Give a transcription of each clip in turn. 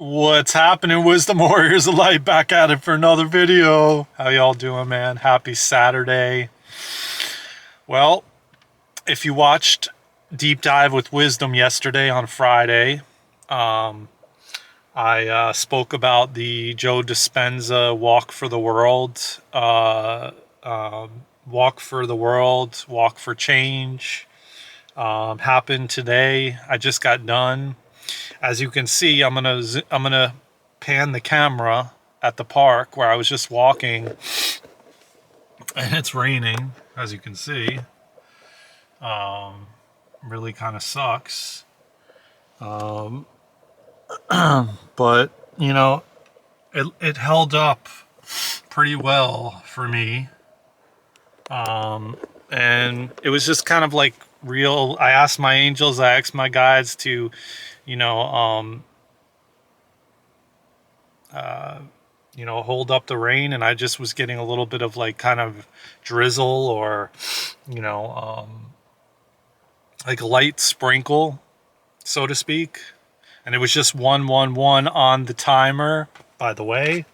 What's happening, Wisdom Warriors of Light? Back at it for another video. How y'all doing, man? Happy Saturday. Well, if you watched Deep Dive with Wisdom yesterday on Friday, I spoke about the Joe Dispenza Walk for the World, Walk for the World, Walk for Change. Happened today. I just got done. As you can see, I'm gonna pan the camera at the park where I was just walking, and it's raining, as you can see. Really kind of sucks. But it held up pretty well for me. And it was just kind of like real. I asked my angels, I asked my guides to, you know, um, hold up the rain, and I just was getting a little bit of like kind of drizzle or, you know, like a light sprinkle, so to speak. And it was just 111 on the timer. By the way,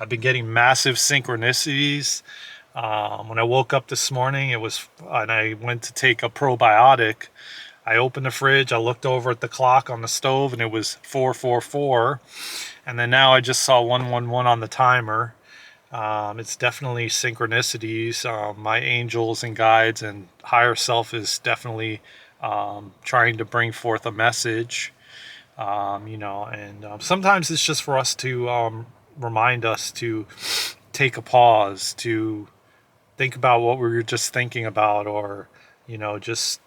I've been getting massive synchronicities. When I woke up this morning, and I went to take a probiotic. I opened the fridge, I looked over at the clock on the stove, and it was 444. And then now I just saw 111 on the timer. It's definitely synchronicities. My angels and guides and higher self is definitely trying to bring forth a message. And sometimes it's just for us to remind us to take a pause, to think about what we were just thinking about, or just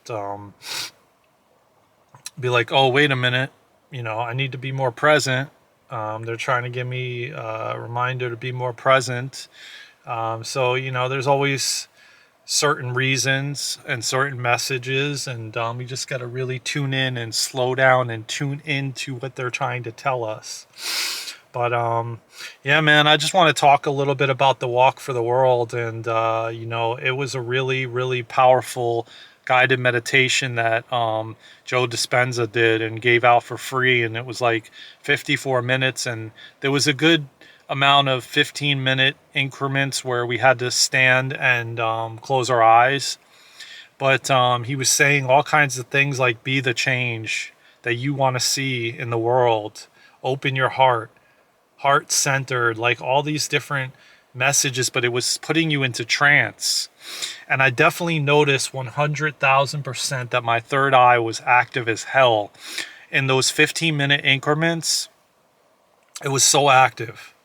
be like, oh, wait a minute, I need to be more present. They're trying to give me a reminder to be more present. So there's always certain reasons and certain messages, and we just got to really tune in and slow down and tune into what they're trying to tell us. But yeah, man, I just want to talk a little bit about the Walk for the World. And it was a really, really powerful guided meditation that Joe Dispenza did and gave out for free, and it was like 54 minutes, and there was a good amount of 15-minute increments where we had to stand and close our eyes. But he was saying all kinds of things like be the change that you want to see in the world, open your heart centered, like all these different messages, but it was putting you into trance. And I definitely noticed 100,000% that my third eye was active as hell in those 15-minute increments. It was so active.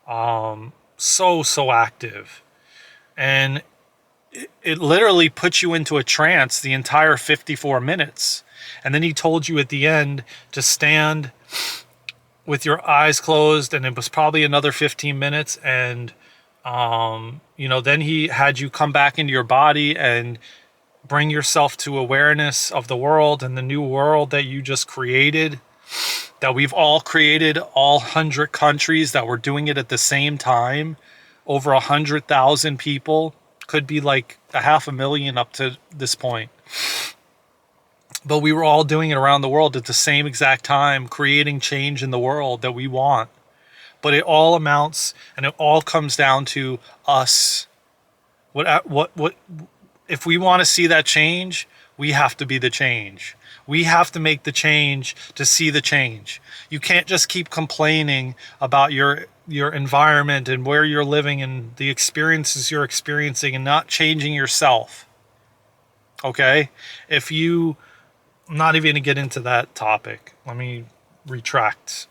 So active. And it literally puts you into a trance the entire 54 minutes. And then he told you at the end to stand with your eyes closed, and it was probably another 15 minutes. And then he had you come back into your body and bring yourself to awareness of the world and the new world that you just created, that we've all created, all 100 countries that were doing it at the same time. Over 100,000 people, could be like 500,000 up to this point. But we were all doing it around the world at the same exact time, creating change in the world that we want. But it all amounts, and it all comes down to us. What if we want to see that change, we have to be the change. We have to make the change to see the change. You can't just keep complaining about your environment and where you're living and the experiences you're experiencing and not changing yourself. Okay? I'm not even going to get into that topic. Let me retract.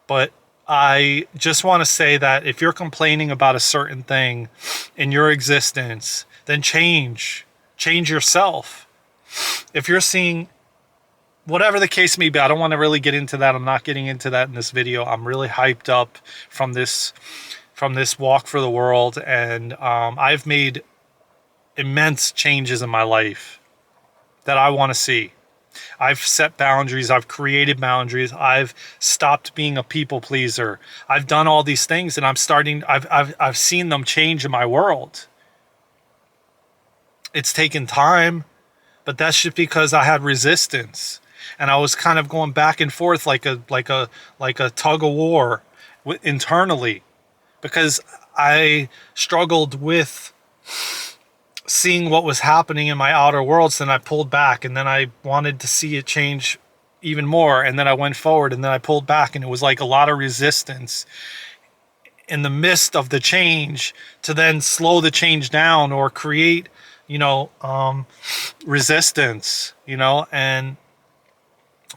But I just want to say that if you're complaining about a certain thing in your existence, then change yourself. If you're seeing, whatever the case may be, I don't want to really get into that. I'm not getting into that in this video. I'm really hyped up from this walk for the world, and I've made immense changes in my life that I want to see. I've set boundaries. I've created boundaries. I've stopped being a people pleaser. I've done all these things, and I've seen them change in my world. It's taken time, but that's just because I had resistance. And I was kind of going back and forth like a tug of war internally, because I struggled with seeing what was happening in my outer worlds. Then I pulled back, and then I wanted to see it change even more, and then I went forward, and then I pulled back, and it was like a lot of resistance in the midst of the change to then slow the change down or create, resistance, and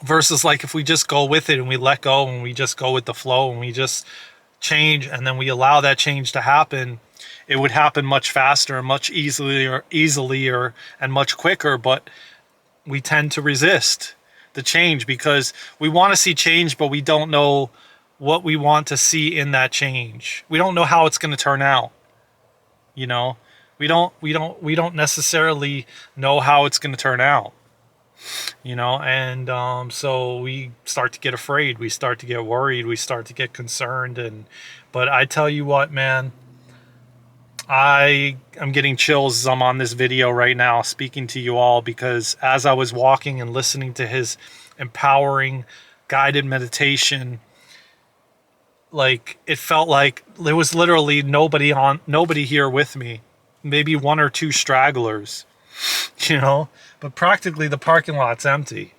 versus like if we just go with it and we let go and we just go with the flow and we just change and then we allow that change to happen, it would happen much faster and much easier and much quicker. But we tend to resist the change because we want to see change, but we don't know what we want to see in that change. We don't know how it's going to turn out. We don't necessarily know how it's going to turn out. And so we start to get afraid, we start to get worried, we start to get concerned. But I tell you what, man, I am getting chills as I'm on this video right now speaking to you all, because as I was walking and listening to his empowering guided meditation, like it felt like there was literally nobody here with me, maybe one or two stragglers, but practically the parking lot's empty.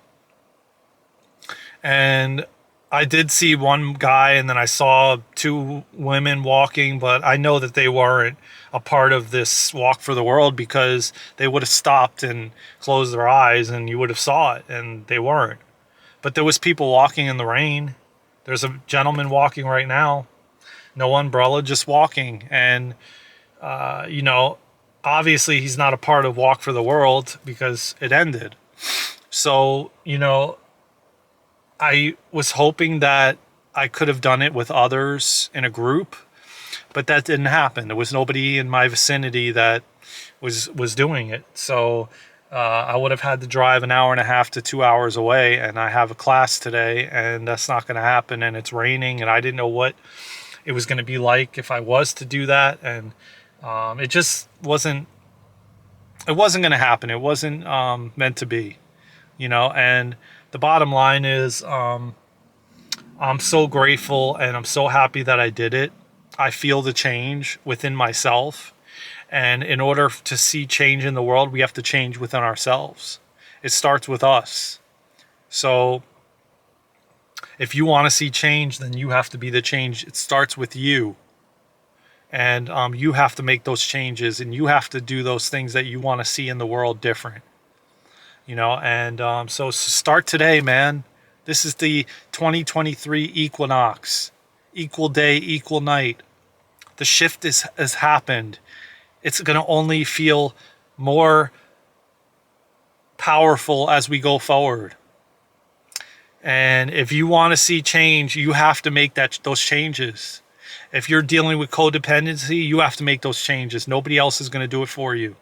And I did see one guy, and then I saw two women walking, but I know that they weren't a part of this walk for the world, because they would have stopped and closed their eyes and you would have saw it, and they weren't. But there was people walking in the rain. There's a gentleman walking right now, no umbrella, just walking. And obviously he's not a part of Walk for the World because it ended. So, I was hoping that I could have done it with others in a group, but that didn't happen. There was nobody in my vicinity that was doing it. So I would have had to drive an hour and a half to 2 hours away, and I have a class today, and that's not going to happen. And it's raining, and I didn't know what it was going to be like if I was to do that. And it just wasn't going to happen. It wasn't meant to be, and the bottom line is I'm so grateful and I'm so happy that I did it. I feel the change within myself. And in order to see change in the world, we have to change within ourselves. It starts with us. So if you want to see change, then you have to be the change. It starts with you. And you have to make those changes, and you have to do those things that you want to see in the world different. So start today, man. This is the 2023 equinox. Equal day, equal night. The shift has happened. It's going to only feel more powerful as we go forward. And if you want to see change, you have to make those changes. If you're dealing with codependency, you have to make those changes. Nobody else is going to do it for you.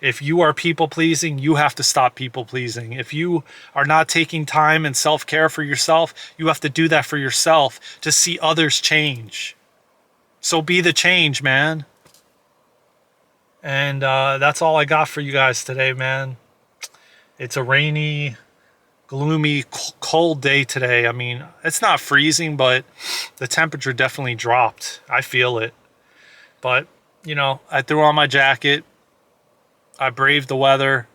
If you are people pleasing, you have to stop people pleasing. If you are not taking time and self-care for yourself, you have to do that for yourself to see others change. So be the change, man. And that's all I got for you guys today, man. It's a rainy, gloomy, cold day today. I mean, it's not freezing, but the temperature definitely dropped. I feel it. But, I threw on my jacket. I braved the weather.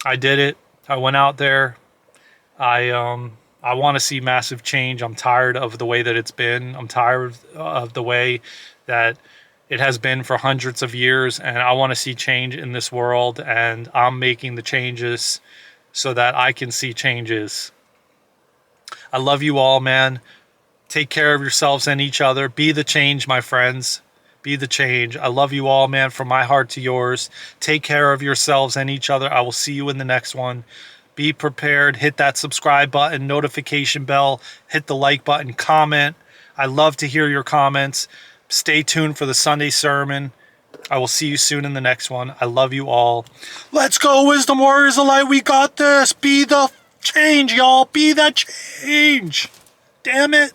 I did it. I went out there. I want to see massive change. I'm tired of the way that it's been. I'm tired of the way that it has been for hundreds of years, and I want to see change in this world, and I'm making the changes so that I can see changes. I love you all, man. Take care of yourselves and each other. Be the change, my friends. Be the change. I love you all, man, from my heart to yours. Take care of yourselves and each other. I will see you in the next one. Be prepared. Hit that subscribe button, notification bell, hit the like button, comment. I love to hear your comments. Stay tuned for the Sunday sermon. I will see you soon in the next one. I love you all. Let's go, Wisdom Warriors of Light. We got this. Be the change, y'all. Be that change. Damn it.